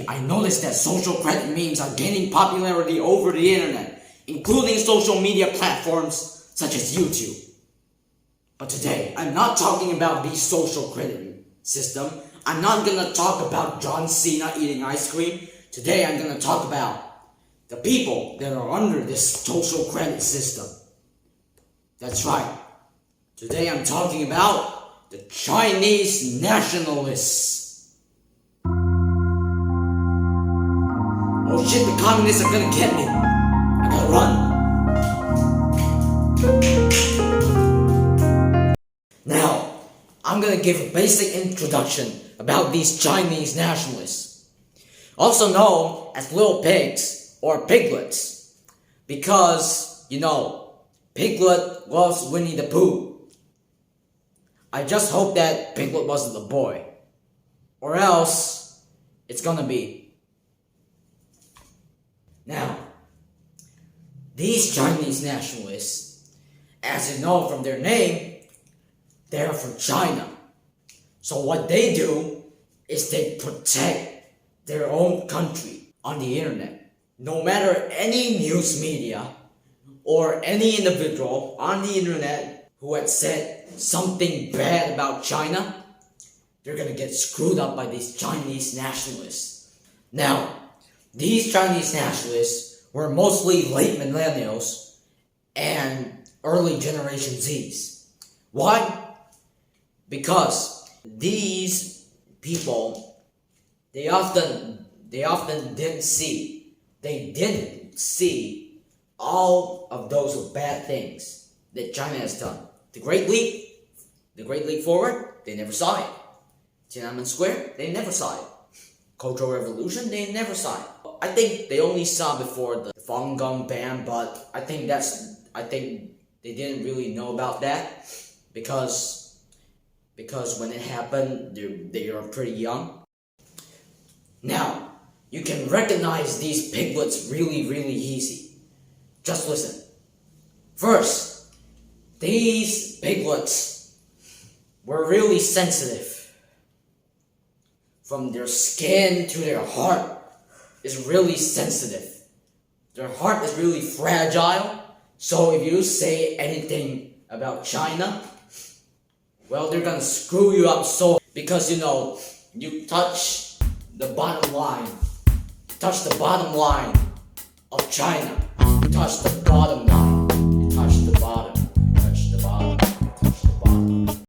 I noticed that social credit memes are gaining popularity over the internet, including social media platforms such as YouTube. But today, I'm not talking about the social credit system. I'm not gonna talk about John Xina eating ice cream. Today, I'm gonna talk about the people that are under this social credit system. That's right. Today, I'm talking about the Chinese Nationalists. Oh shit, the communists are gonna get me. I gotta run. Now, I'm gonna give a basic introduction about these Chinese nationalists, also known as little pigs or piglets, because, you know, Piglet loves Winnie the Pooh. I just hope that Piglet wasn't a boy, or else it's gonna be. Now, these Chinese nationalists, as you know from their name, they're from China. So what they do is they protect their own country on the internet. No matter any news media or any individual on the internet who had said something bad about China, they're gonna get screwed up by these Chinese nationalists. Now, these Chinese nationalists were mostly late millennials and early generation Zs. Why? Because these people, they often didn't see all of those bad things that China has done. The Great Leap Forward, they never saw it. Tiananmen Square, they never saw it. Cultural Revolution, they never saw it. I think they only saw before the Falun Gong ban, but I think they didn't really know about that because when it happened, they were pretty young. Now, you can recognize these piglets really easy. Just listen. First, these piglets were really sensitive. From their skin to their heart is really sensitive. Their heart is really fragile. So if you say anything about China, well, they're gonna screw you up because, you know, you touch the bottom line. You touch the bottom line of China. You touch the bottom line. You touch the bottom. You touch the bottom. You touch the bottom.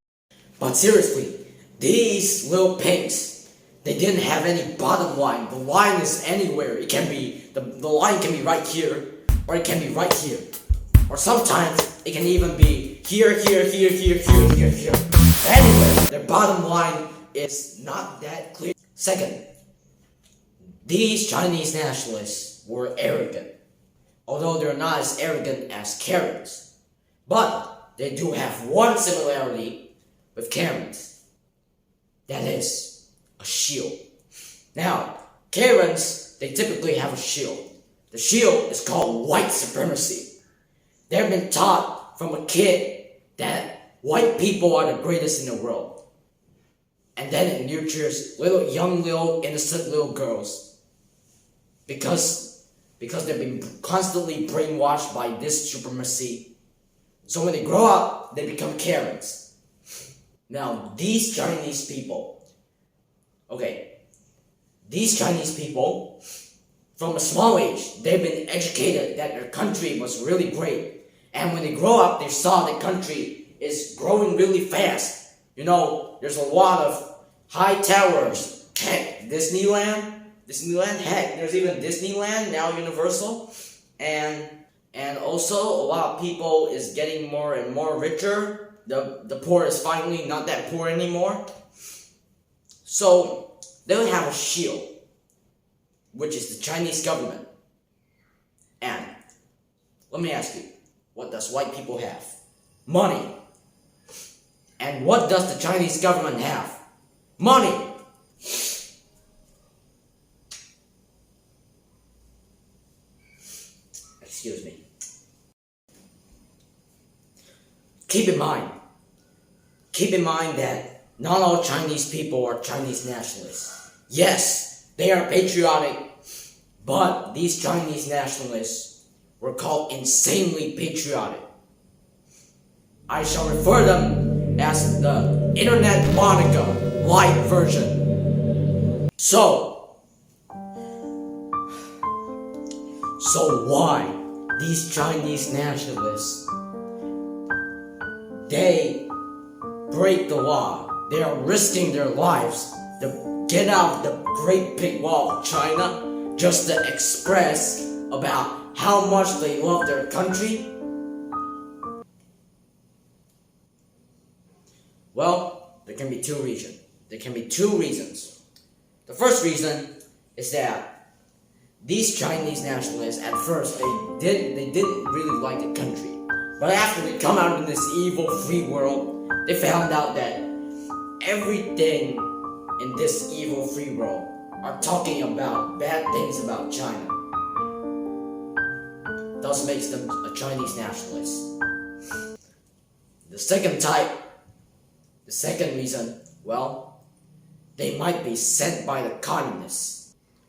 But seriously, these little pigs, they didn't have any bottom line. The line is anywhere. It can be, the line can be right here, or it can be right here. Or sometimes it can even be here. Anyway, their bottom line is not that clear. Second, these Chinese nationalists were arrogant. Although they're not as arrogant as Karens. But they do have one similarity with Karens. That is a shield. Now, Karens, they typically have a shield. The shield is called white supremacy. They've been taught from a kid that white people are the greatest in the world. And then it nurtures young, innocent little girls. Because they've been constantly brainwashed by this supremacy. So when they grow up, they become Karens. Now, these Chinese people, from a small age, they've been educated that their country was really great. And when they grow up, they saw the country is growing really fast. You know, there's a lot of high towers. Heck, Disneyland, heck, there's even Disneyland, now Universal. And also, a lot of people is getting more and more richer. The poor is finally not that poor anymore. So, they'll have a shield, which is the Chinese government. And let me ask you, what does white people have? Money. And what does the Chinese government have? Money. Excuse me. Keep in mind that not all Chinese people are Chinese nationalists. Yes, They are patriotic, but these Chinese nationalists were called insanely patriotic. I shall refer them as the Internet MONIKA LITE version. So why these Chinese nationalists, they break the law. They are risking their lives to get out of the Great Big Wall of China just to express about how much they love their country? Well, there can be two reasons. The first reason is that these Chinese nationalists, at first, they didn't really like the country. But after they come out in this evil free world, they found out that everything in this evil free world are talking about bad things about China. Thus makes them a Chinese nationalist. The second reason, well, they might be sent by the communists.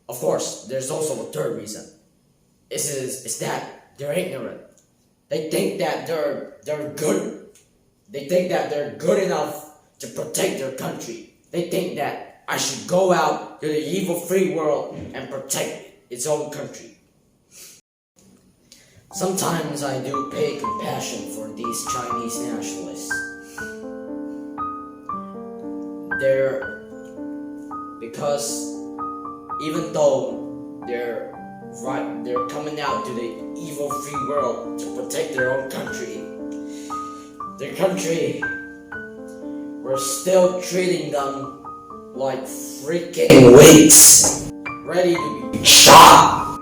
Of course, there's also a third reason. Is that they're ignorant. They think that they're good. They think that they're good enough to protect their country. They think that I should go out to the evil free world and protect its own country. Sometimes I do pay compassion for these Chinese nationalists. Because even though they're coming out to the evil free world to protect their own country, we're still treating them like freaking weights, ready to be shot.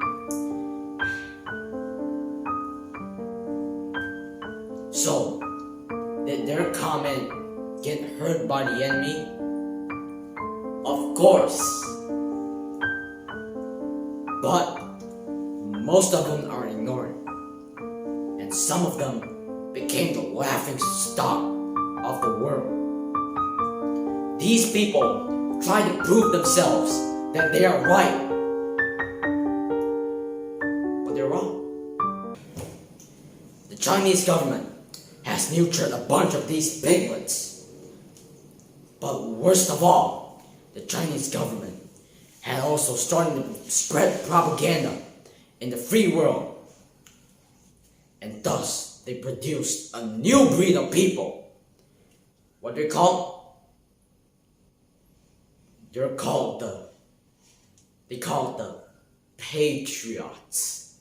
So, did their comment get heard by the enemy? Of course. But most of them are ignored, and some of them became the laughing stock of the world. These people try to prove themselves that they are right, but they're wrong. The Chinese government has nurtured a bunch of these piglets, but worst of all, the Chinese government had also started to spread propaganda in the free world, and thus they produced a new breed of people. What they're called? They're called the patriots.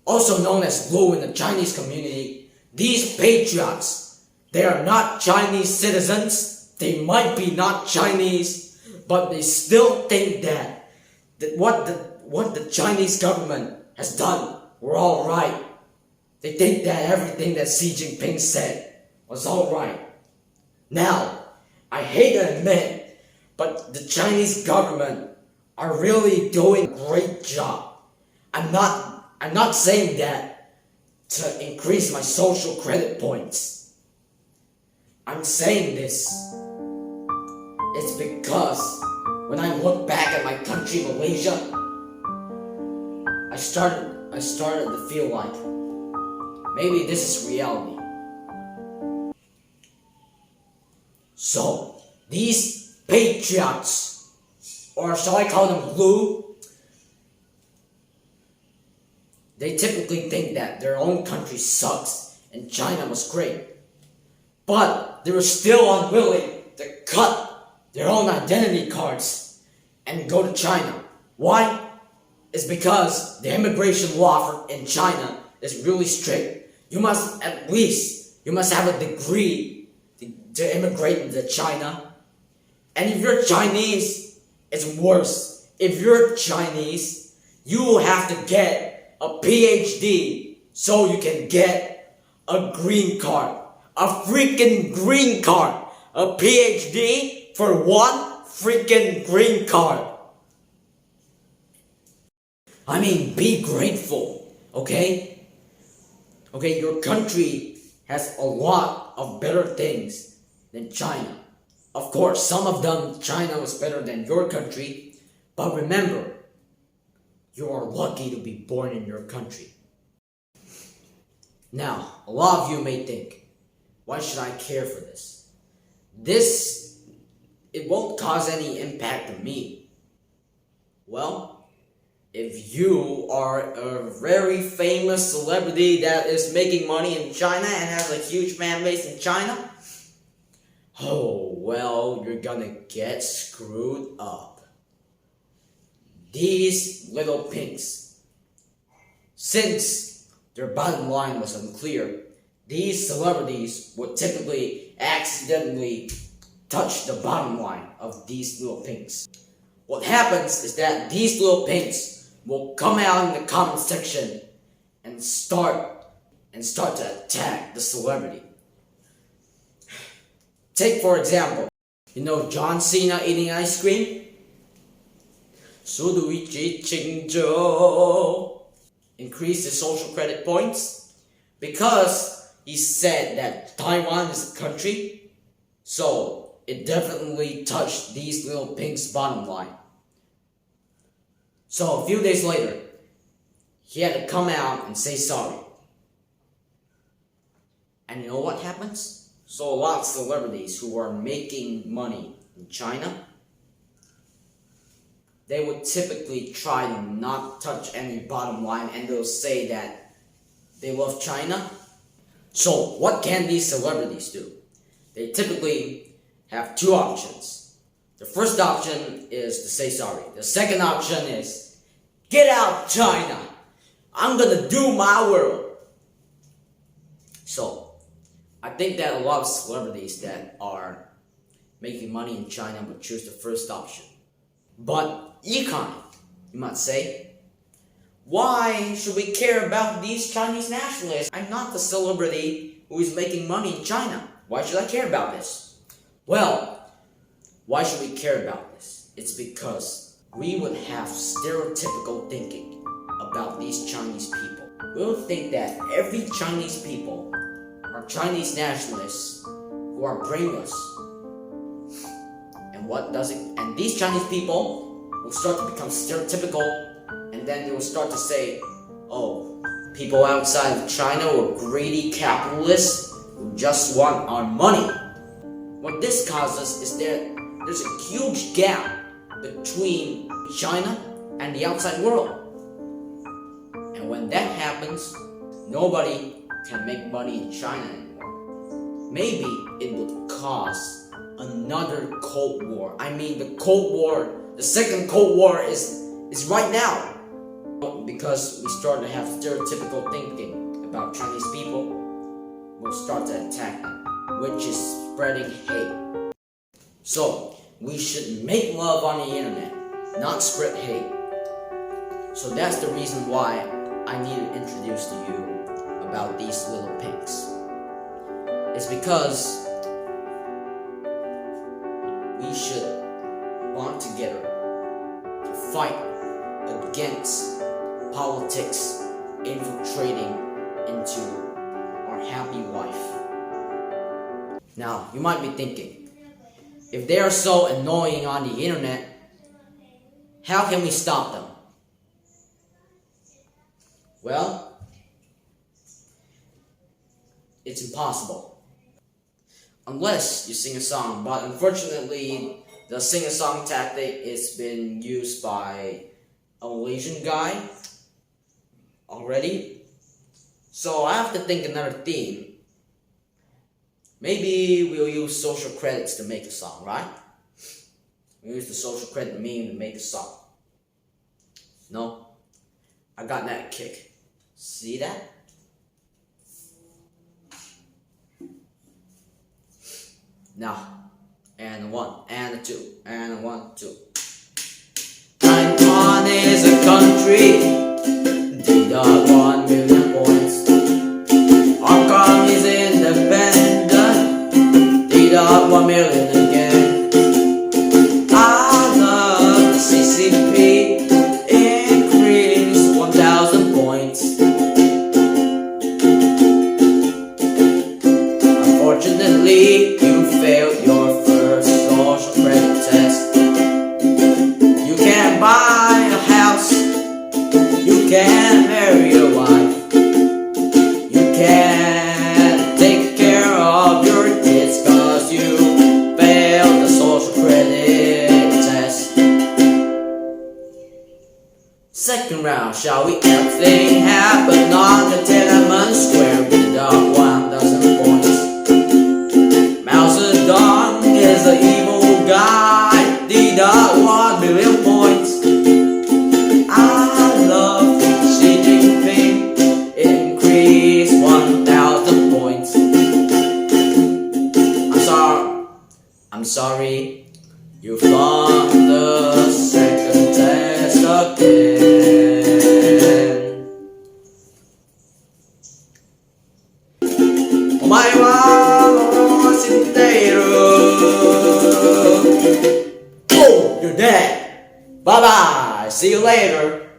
Also known as Lu in the Chinese community, these patriots, they are not Chinese citizens. They might be not Chinese, but they still think that what the Chinese government has done were all right. They think that everything that Xi Jinping said was all right. Now, I hate to admit, but the Chinese government are really doing a great job. I'm not saying that to increase my social credit points. I'm saying this, it's because when I look back at my country, Malaysia, I started to feel like maybe this is reality. So, these patriots, or shall I call them Lu, they typically think that their own country sucks and China was great. But they were still unwilling to cut their own identity cards and go to China. Why? It's because the immigration law in China is really strict. You must have a degree to immigrate into China. And if you're Chinese, it's worse. If you're Chinese, you have to get a PhD so you can get a green card. A freaking green card. A PhD for one freaking green card. I mean, be grateful, okay? Okay, your country has a lot of better things than China. Of course, some of them, China was better than your country, But remember, you are lucky to be born in your country. Now, a lot of you may think, why should I care for this? It won't cause any impact on me. Well, if you are a very famous celebrity that is making money in China and has a huge fan base in China, oh, well, you're gonna get screwed up. These little pinks, since their bottom line was unclear, these celebrities would typically accidentally touch the bottom line of these little pinks. What happens is that these little pinks will come out in the comment section and start to attack the celebrity. Take for example, you know John Xina eating ice cream? Increase his social credit points because he said that Taiwan is a country, so it definitely touched these little pinks' bottom line. So a few days later, he had to come out and say sorry. And you know what happens? So a lot of celebrities who are making money in China, they would typically try to not touch any bottom line, and they'll say that they love China. So what can these celebrities do? They typically have two options. The first option is to say sorry. The second option is, get out China! I'm gonna do my world! So, I think that a lot of celebrities that are making money in China would choose the first option. But, econ, you might say, why should we care about these Chinese nationalists? I'm not the celebrity who is making money in China. Why should I care about this? Well, why should we care about this? It's because we would have stereotypical thinking about these Chinese people. We would think that every Chinese people are Chinese nationalists who are brainless. And these Chinese people will start to become stereotypical, and then they will start to say, oh, people outside of China are greedy capitalists who just want our money. What this causes is there's a huge gap between China and the outside world. And when that happens, nobody can make money in China anymore. Maybe it would cause another Cold War. I mean, the second Cold War is right now. Because we start to have stereotypical thinking about Chinese people, we'll start to attack them, which is spreading hate. So, we should make love on the internet, not spread hate. So that's the reason why I need to introduce to you about these little pinks. It's because we should bond together to fight against politics infiltrating into our happy life. Now, you might be thinking, if they are so annoying on the internet, how can we stop them? Well, it's impossible. Unless you sing a song, but unfortunately, the sing-a-song tactic is been used by a Malaysian guy already. So I have to think another theme. Maybe we'll use social credits to make a song, right? We'll use the social credit meme to make a song. No? I got that kick. See that? Now, and one, and a two, and a 1, 2. Taiwan is a country, they got 1 million points. Hong Kong is independent, they got 1 million again. I love the CCP, increase 1,000 points. Unfortunately, you failed your first social credit test. You can't buy shall we? Everything happened on the Tiananmen Square with the 1,000 points. Mao Zedong is an evil guy, the 1 million points. I love Xi Jinping, increase 1,000 points. I'm sorry, you flung the second test again. Oh, you're dead. Bye bye. See you later.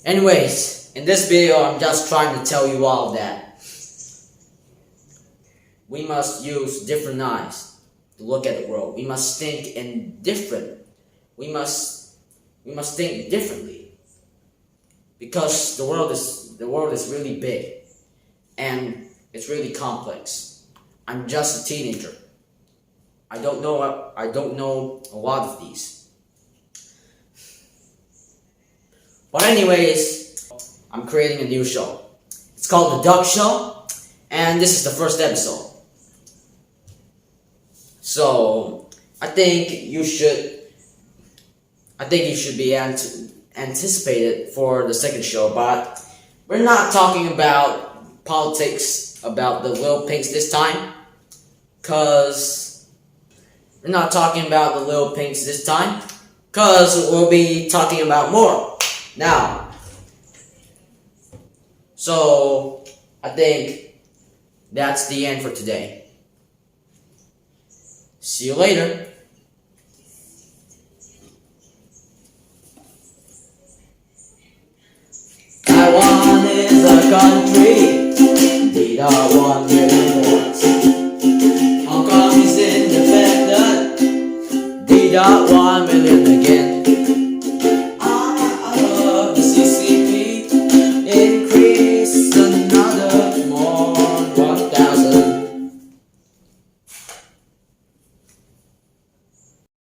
Anyways, in this video, I'm just trying to tell you all that we must use different eyes to look at the world. We must think in different. We must think differently, because the world is really big and it's really complex. I'm just a teenager. I don't know a lot of these. But anyways, I'm creating a new show. It's called The Duck Show, and this is the first episode. So I think you should be anticipated for the second show. But we're not talking about politics, about the little pigs this time, cause we'll be talking about more now. So I think that's the end for today. See you later. Taiwan is a country, need our 1 million votes. Hong Kong is independent, need our 1 million again.